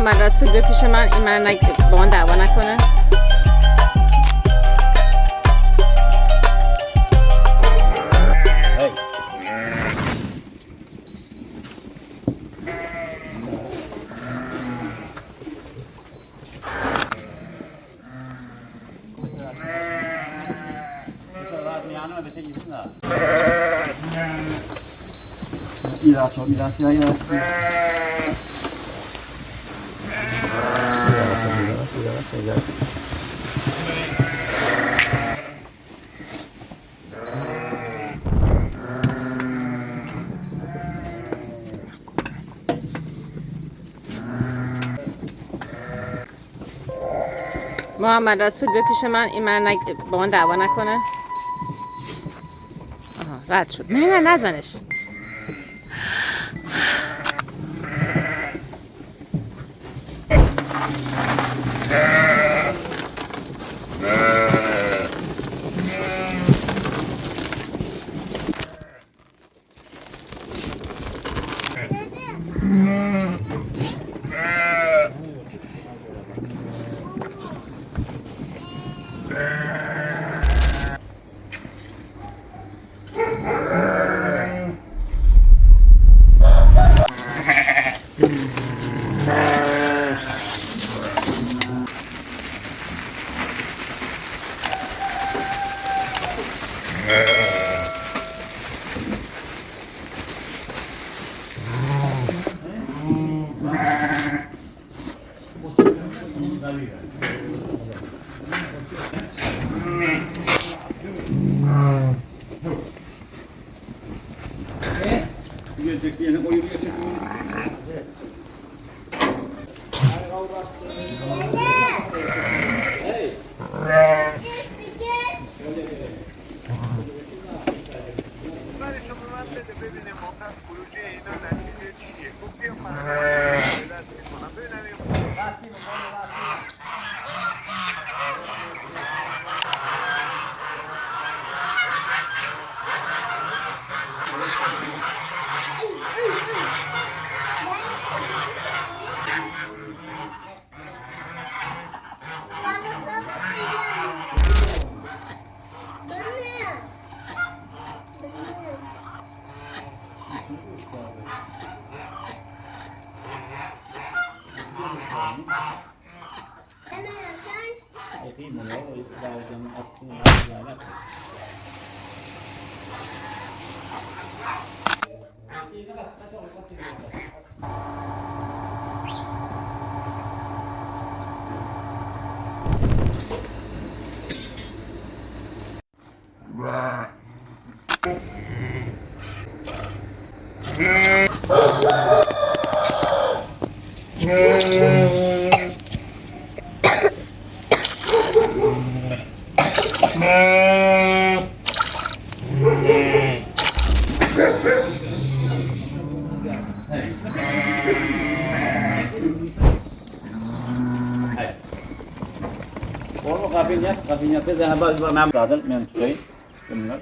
محمد رسول به پیش من این من با من دعوا نکنه. محمد رسول به پیش من این من با من دعوا نکنه. آها رد شد. نه نزنش. Kafinya teh dah habis bernam radal men tuai benar.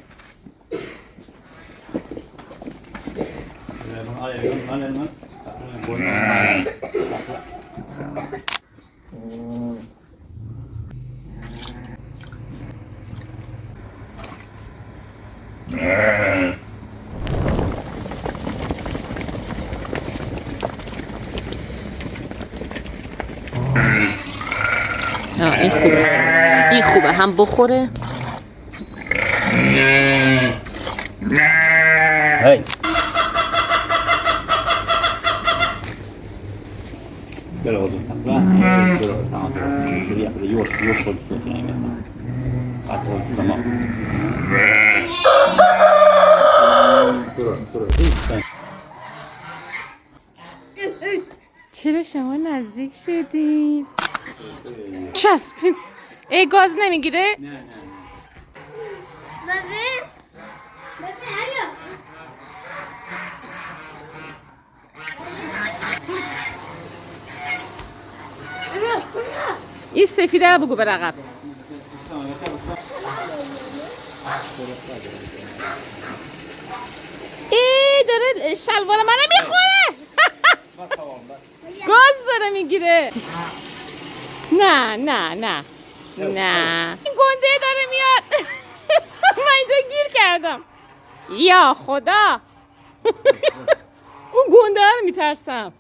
این خوبه هم بخوره. هی برو دو تقلا برو تمام شریعه برو یوش خود صوت نمیاد قطعا تمام برو چرا شما نزدیک شدید؟ چسبید. ای گاز نمیگیره؟ نه این سفیده رو بگو به رقب. ای داره شلوار منو میخوره. گاز داره میگیره. نه نه نه نه این گنده داره میاد. من اینجا گیر کردم. یا خدا. اون گنده رو میترسم.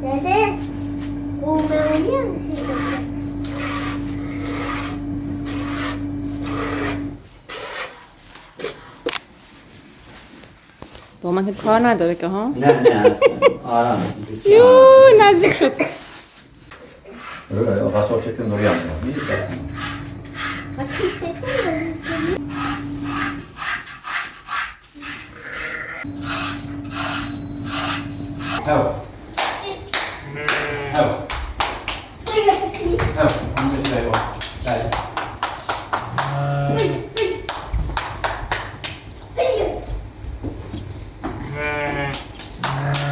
Dede, bu memeliyor musun? با من که کار نداره که ها. نه آرام. یو نزدیک شد. قصاب شکل نوریان هوا هوا هوا